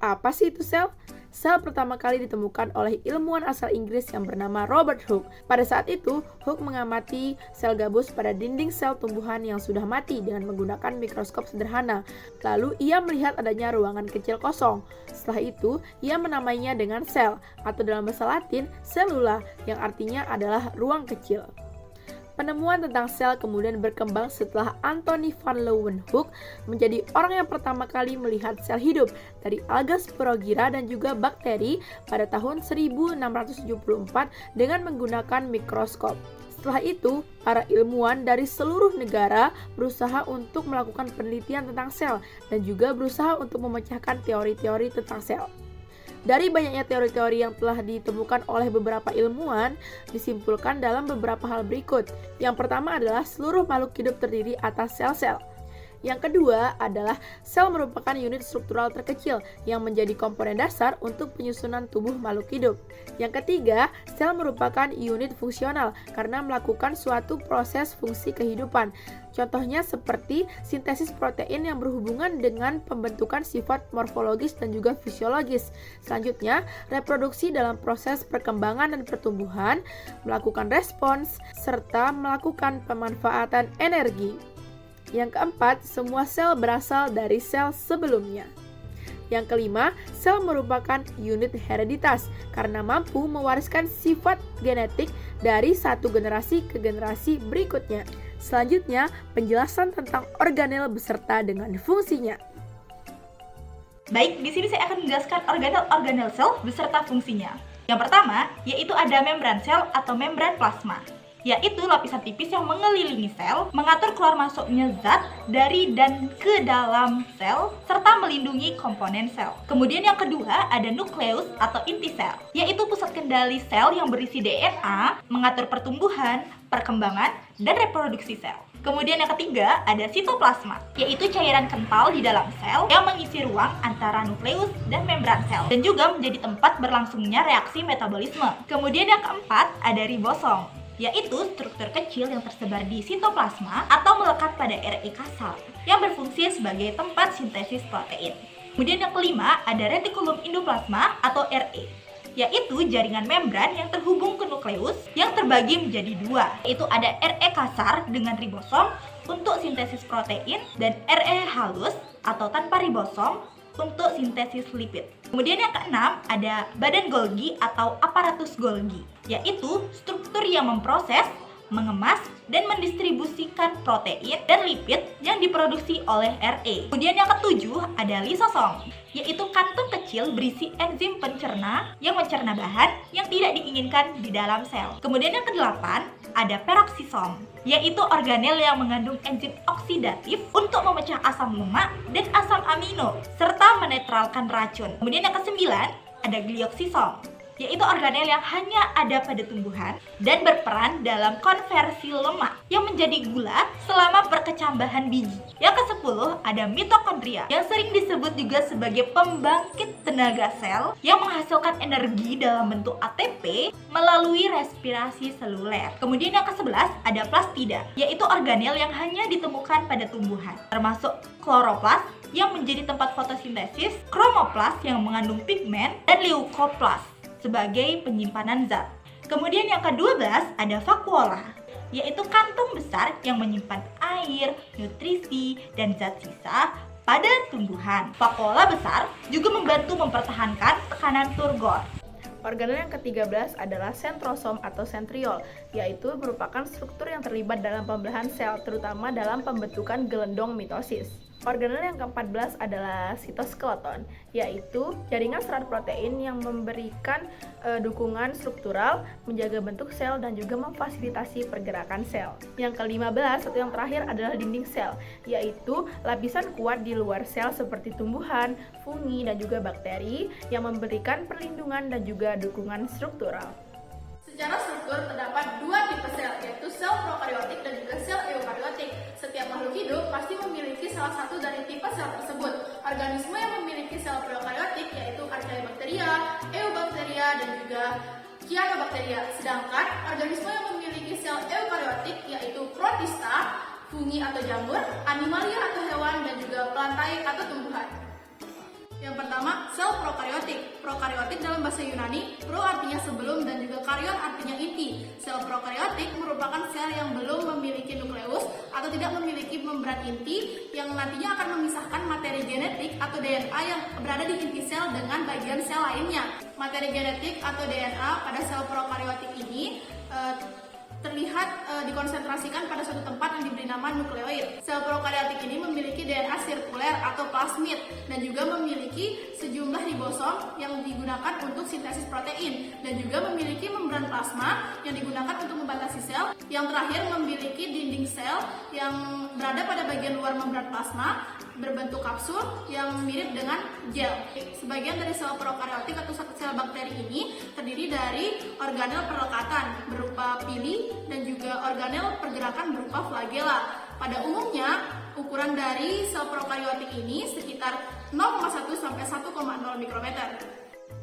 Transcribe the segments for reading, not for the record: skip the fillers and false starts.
Apa sih itu sel? Sel pertama kali ditemukan oleh ilmuwan asal Inggris yang bernama Robert Hooke. Pada saat itu, Hooke mengamati sel gabus pada dinding sel tumbuhan yang sudah mati dengan menggunakan mikroskop sederhana. Lalu ia melihat adanya ruangan kecil kosong. Setelah itu, ia menamainya dengan sel, atau dalam bahasa Latin, cellula, yang artinya adalah ruang kecil. Penemuan tentang sel kemudian berkembang setelah Anthony van Leeuwenhoek menjadi orang yang pertama kali melihat sel hidup dari alga Spirogyra dan juga bakteri pada tahun 1674 dengan menggunakan mikroskop. Setelah itu, para ilmuwan dari seluruh negara berusaha untuk melakukan penelitian tentang sel dan juga berusaha untuk memecahkan teori-teori tentang sel. Dari banyaknya teori-teori yang telah ditemukan oleh beberapa ilmuwan, disimpulkan dalam beberapa hal berikut. Yang pertama adalah seluruh makhluk hidup terdiri atas sel-sel. Yang kedua adalah sel merupakan unit struktural terkecil yang menjadi komponen dasar untuk penyusunan tubuh makhluk hidup. Yang ketiga, sel merupakan unit fungsional karena melakukan suatu proses fungsi kehidupan. Contohnya seperti sintesis protein yang berhubungan dengan pembentukan sifat morfologis dan juga fisiologis. Selanjutnya, reproduksi dalam proses perkembangan dan pertumbuhan, melakukan respons, serta melakukan pemanfaatan energi. Yang keempat, semua sel berasal dari sel sebelumnya. Yang kelima, sel merupakan unit hereditas karena mampu mewariskan sifat genetik dari satu generasi ke generasi berikutnya. Selanjutnya, penjelasan tentang organel beserta dengan fungsinya. Baik, di sini saya akan menjelaskan organel-organel sel beserta fungsinya. Yang pertama, yaitu ada membran sel atau membran plasma, yaitu lapisan tipis yang mengelilingi sel, mengatur keluar masuknya zat dari dan ke dalam sel, serta melindungi komponen sel. Kemudian yang kedua ada nukleus atau inti sel, yaitu pusat kendali sel yang berisi DNA, mengatur pertumbuhan, perkembangan, dan reproduksi sel. Kemudian yang ketiga ada sitoplasma, yaitu cairan kental di dalam sel yang mengisi ruang antara nukleus dan membran sel, dan juga menjadi tempat berlangsungnya reaksi metabolisme. Kemudian yang keempat ada ribosom, yaitu struktur kecil yang tersebar di sitoplasma atau melekat pada RE kasar yang berfungsi sebagai tempat sintesis protein. Kemudian yang kelima ada retikulum endoplasma atau RE, yaitu jaringan membran yang terhubung ke nukleus yang terbagi menjadi dua, yaitu ada RE kasar dengan ribosom untuk sintesis protein dan RE halus atau tanpa ribosom untuk sintesis lipid. Kemudian yang keenam ada badan Golgi atau aparatus Golgi, yaitu struktur yang memproses, mengemas, dan mendistribusikan protein dan lipid yang diproduksi oleh RE. Kemudian yang ketujuh ada lisosom, yaitu kantung kecil berisi enzim pencerna yang mencerna bahan yang tidak diinginkan di dalam sel. Kemudian yang kedelapan ada peroksisom, yaitu organel yang mengandung enzim oksidatif untuk memecah asam lemak dan asam amino serta menetralkan racun. Kemudian yang kesembilan ada glioksisom, yaitu organel yang hanya ada pada tumbuhan dan berperan dalam konversi lemak yang menjadi gula selama perkecambahan biji. Yang ke-10 ada mitokondria, yang sering disebut juga sebagai pembangkit tenaga sel yang menghasilkan energi dalam bentuk ATP melalui respirasi seluler. Kemudian yang ke-11 ada plastida, yaitu organel yang hanya ditemukan pada tumbuhan, termasuk kloroplas yang menjadi tempat fotosintesis, kromoplas yang mengandung pigmen, dan leukoplas sebagai penyimpanan zat. Kemudian yang ke-12 ada vakuola, yaitu kantung besar yang menyimpan air, nutrisi, dan zat sisa pada tumbuhan. Vakuola besar juga membantu mempertahankan tekanan turgor. Organel yang ke-13 adalah sentrosom atau sentriol, yaitu merupakan struktur yang terlibat dalam pembelahan sel, terutama dalam pembentukan gelendong mitosis. Organel yang ke-14 adalah sitoskeleton, yaitu jaringan serat protein yang memberikan dukungan struktural, menjaga bentuk sel, dan juga memfasilitasi pergerakan sel. Yang ke-15 atau yang terakhir adalah dinding sel, yaitu lapisan kuat di luar sel seperti tumbuhan, fungi, dan juga bakteri yang memberikan perlindungan dan juga dukungan struktural. Secara struktur terdapat dua tipe sel, yaitu sel prokariotik dan juga sel eukariotik. Setiap makhluk hidup pasti memiliki salah satu dari tipe sel tersebut. Organisme yang memiliki sel prokariotik yaitu Archaeobacteria, Eubacteria, dan juga Cyanobacteria. Sedangkan organisme yang memiliki sel eukariotik yaitu Protista, fungi atau jamur, animalia atau hewan, dan juga plantae atau tumbuhan. Yang pertama, sel prokariotik. Prokariotik dalam bahasa Yunani, pro artinya sebelum dan juga karyon artinya inti. Sel prokariotik merupakan sel yang belum memiliki nukleus atau tidak memiliki membran inti yang nantinya akan memisahkan materi genetik atau DNA yang berada di inti sel dengan bagian sel lainnya. Materi genetik atau DNA pada sel prokariotik ini terlihat dikonsentrasikan pada suatu tempat yang diberi nama nukleoid. Sel prokariotik ini memiliki DNA sirkuler atau plasmid dan juga memiliki sejumlah ribosom yang digunakan untuk sintesis protein dan juga memiliki membran plasma yang digunakan untuk membatasi sel. Yang terakhir memiliki dinding sel yang berada pada bagian luar membran plasma berbentuk kapsul yang mirip dengan gel. Sebagian dari sel prokariotik atau sel bakteri ini terdiri dari organel perlekatan berupa pili dan juga organel pergerakan berupa flagela. Pada umumnya, ukuran dari sel prokariotik ini sekitar 0,1 sampai 1,0 mikrometer.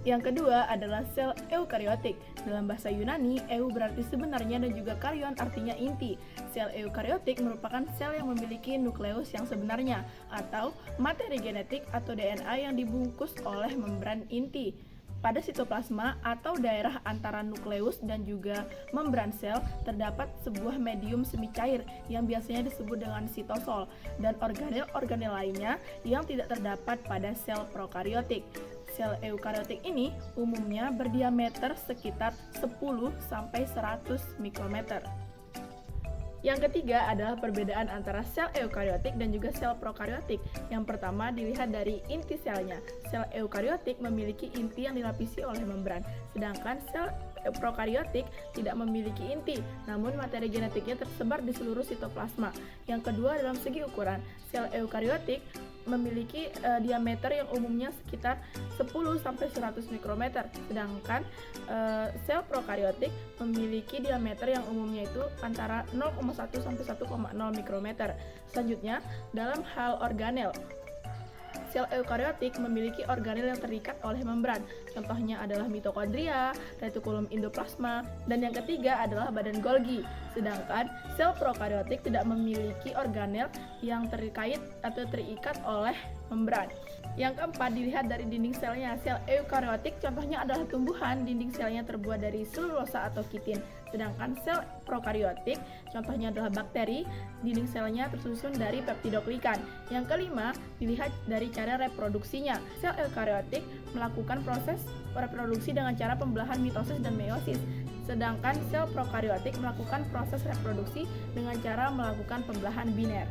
Yang kedua adalah sel eukariotik. Dalam bahasa Yunani, eu berarti sebenarnya dan juga karyon artinya inti. Sel eukariotik merupakan sel yang memiliki nukleus yang sebenarnya atau materi genetik atau DNA yang dibungkus oleh membran inti. Pada sitoplasma atau daerah antara nukleus dan juga membran sel terdapat sebuah medium semi cair yang biasanya disebut dengan sitosol dan organel-organel lainnya yang tidak terdapat pada sel prokariotik. Sel eukariotik ini umumnya berdiameter sekitar 10 sampai 100 mikrometer. Yang ketiga adalah perbedaan antara sel eukariotik dan juga sel prokariotik. Yang pertama dilihat dari inti selnya. Sel eukariotik memiliki inti yang dilapisi oleh membran, sedangkan sel prokariotik tidak memiliki inti, namun materi genetiknya tersebar di seluruh sitoplasma. Yang kedua dalam segi ukuran, sel eukariotik memiliki diameter yang umumnya sekitar 10 sampai 100 mikrometer, sedangkan sel prokariotik memiliki diameter yang umumnya itu antara 0,1 sampai 1,0 mikrometer. Selanjutnya, dalam hal organel, sel eukariotik memiliki organel yang terikat oleh membran. Contohnya adalah mitokondria, retikulum endoplasma, dan yang ketiga adalah badan Golgi. Sedangkan sel prokariotik tidak memiliki organel yang terkait atau terikat oleh membran. Yang keempat dilihat dari dinding selnya. Sel eukariotik contohnya adalah tumbuhan, dinding selnya terbuat dari selulosa atau kitin. Sedangkan sel prokariotik contohnya adalah bakteri, dinding selnya tersusun dari peptidoglikan. Yang kelima dilihat dari cara reproduksinya. Sel eukariotik melakukan proses reproduksi dengan cara pembelahan mitosis dan meiosis. Sedangkan sel prokariotik melakukan proses reproduksi dengan cara melakukan pembelahan biner.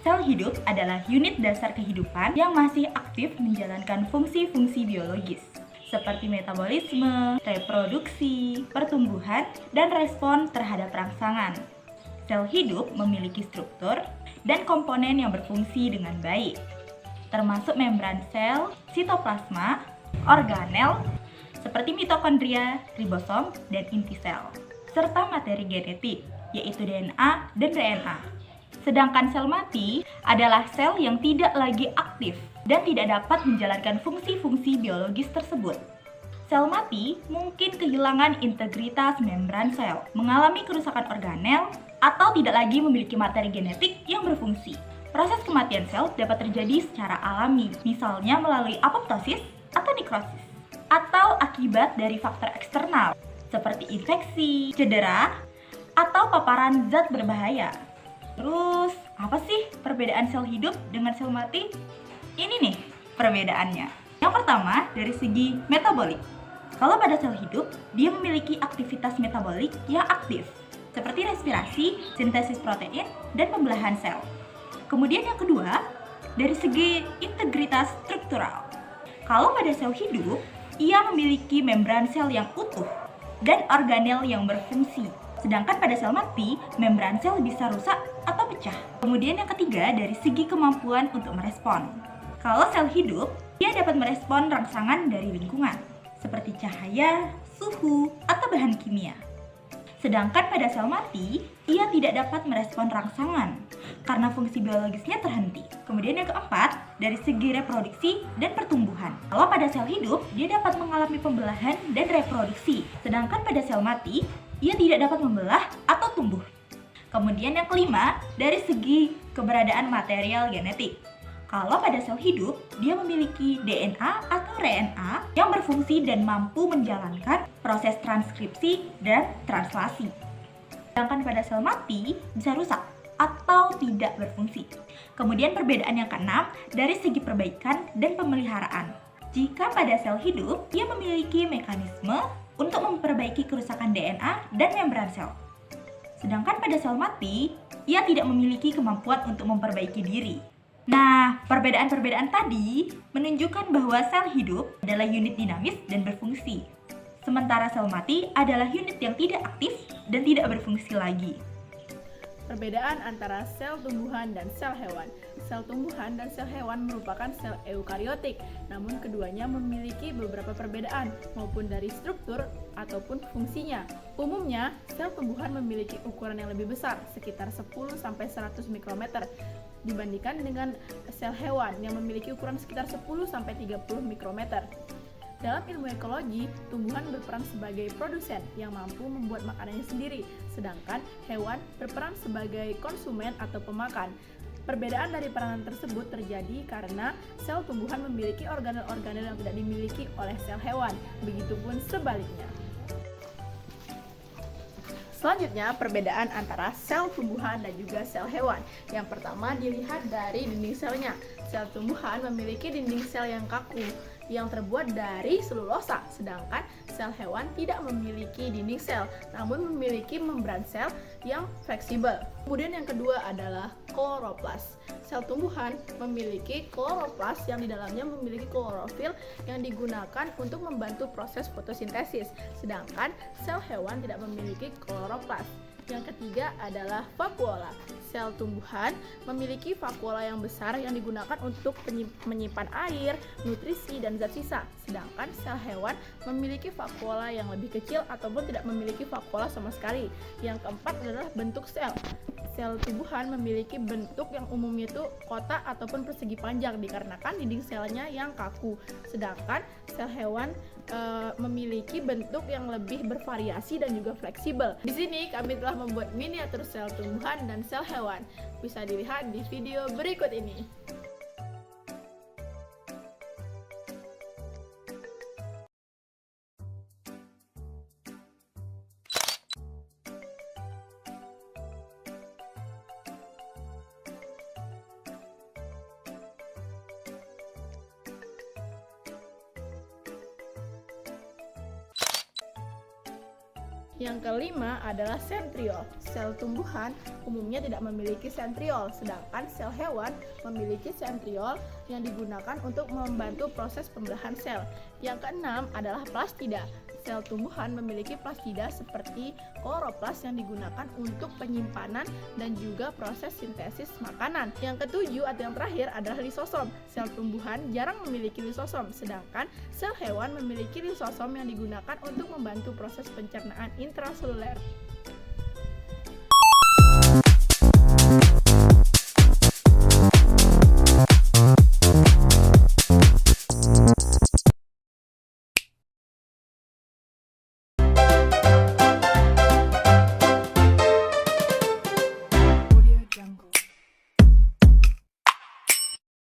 Sel hidup adalah unit dasar kehidupan yang masih aktif menjalankan fungsi-fungsi biologis seperti metabolisme, reproduksi, pertumbuhan, dan respon terhadap rangsangan. Sel hidup memiliki struktur dan komponen yang berfungsi dengan baik, termasuk membran sel, sitoplasma, organel, seperti mitokondria, ribosom, dan inti sel, serta materi genetik, yaitu DNA dan RNA. Sedangkan sel mati adalah sel yang tidak lagi aktif dan tidak dapat menjalankan fungsi-fungsi biologis tersebut. Sel mati mungkin kehilangan integritas membran sel, mengalami kerusakan organel, atau tidak lagi memiliki materi genetik yang berfungsi. Proses kematian sel dapat terjadi secara alami, misalnya melalui apoptosis atau nekrosis, atau akibat dari faktor eksternal, seperti infeksi, cedera, atau paparan zat berbahaya. Terus, apa sih perbedaan sel hidup dengan sel mati? Ini nih perbedaannya. Yang pertama, dari segi metabolik. Kalau pada sel hidup, dia memiliki aktivitas metabolik yang aktif, seperti respirasi, sintesis protein, dan pembelahan sel. Kemudian yang kedua, dari segi integritas struktural. Kalau pada sel hidup, ia memiliki membran sel yang utuh dan organel yang berfungsi. Sedangkan pada sel mati, membran sel bisa rusak atau pecah. Kemudian yang ketiga, dari segi kemampuan untuk merespon. Kalau sel hidup, dia dapat merespon rangsangan dari lingkungan, seperti cahaya, suhu, atau bahan kimia. Sedangkan pada sel mati, ia tidak dapat merespon rangsangan karena fungsi biologisnya terhenti. Kemudian yang keempat, dari segi reproduksi dan pertumbuhan. Kalau pada sel hidup, dia dapat mengalami pembelahan dan reproduksi. Sedangkan pada sel mati, ia tidak dapat membelah atau tumbuh. Kemudian yang kelima, dari segi keberadaan material genetik. Kalau pada sel hidup, dia memiliki DNA atau RNA yang berfungsi dan mampu menjalankan proses transkripsi dan translasi. Sedangkan pada sel mati bisa rusak atau tidak berfungsi. Kemudian perbedaan yang keenam dari segi perbaikan dan pemeliharaan. Jika pada sel hidup, ia memiliki mekanisme untuk memperbaiki kerusakan DNA dan membran sel. Sedangkan pada sel mati, ia tidak memiliki kemampuan untuk memperbaiki diri. Nah, perbedaan-perbedaan tadi menunjukkan bahwa sel hidup adalah unit dinamis dan berfungsi. Sementara sel mati adalah unit yang tidak aktif dan tidak berfungsi lagi. Perbedaan antara sel tumbuhan dan sel hewan. Sel tumbuhan dan sel hewan merupakan sel eukariotik, namun keduanya memiliki beberapa perbedaan, maupun dari struktur ataupun fungsinya. Umumnya, sel tumbuhan memiliki ukuran yang lebih besar, sekitar 10-100 mikrometer, dibandingkan dengan sel hewan yang memiliki ukuran sekitar 10-30 mikrometer. Dalam ilmu ekologi, tumbuhan berperan sebagai produsen yang mampu membuat makanannya sendiri, sedangkan hewan berperan sebagai konsumen atau pemakan. Perbedaan dari peranan tersebut terjadi karena sel tumbuhan memiliki organel-organel yang tidak dimiliki oleh sel hewan, begitupun sebaliknya. Selanjutnya, perbedaan antara sel tumbuhan dan juga sel hewan. Yang pertama dilihat dari dinding selnya. Sel tumbuhan memiliki dinding sel yang kaku, yang terbuat dari selulosa, sedangkan sel hewan tidak memiliki dinding sel, namun memiliki membran sel yang fleksibel. Kemudian yang kedua adalah kloroplas. Sel tumbuhan memiliki kloroplas yang di dalamnya memiliki klorofil yang digunakan untuk membantu proses fotosintesis, sedangkan sel hewan tidak memiliki kloroplas. Yang ketiga adalah vakuola. Sel tumbuhan memiliki vakuola yang besar yang digunakan untuk menyimpan air, nutrisi, dan zat sisa. Sedangkan sel hewan memiliki vakuola yang lebih kecil ataupun tidak memiliki vakuola sama sekali. Yang keempat adalah bentuk sel. Sel tumbuhan memiliki bentuk yang umumnya itu kotak ataupun persegi panjang dikarenakan dinding selnya yang kaku. Sedangkan sel hewan memiliki bentuk yang lebih bervariasi dan juga fleksibel. Di sini kami telah membuat miniatur sel tumbuhan dan sel hewan. Bisa dilihat di video berikut ini. Yang kelima adalah sentriol. Sel tumbuhan umumnya tidak memiliki sentriol, sedangkan sel hewan memiliki sentriol yang digunakan untuk membantu proses pembelahan sel. Yang keenam adalah plastida. Sel tumbuhan memiliki plastida seperti kloroplas yang digunakan untuk penyimpanan dan juga proses sintesis makanan. Yang ketujuh atau yang terakhir adalah lisosom. Sel tumbuhan jarang memiliki lisosom, sedangkan sel hewan memiliki lisosom yang digunakan untuk membantu proses pencernaan intraseluler.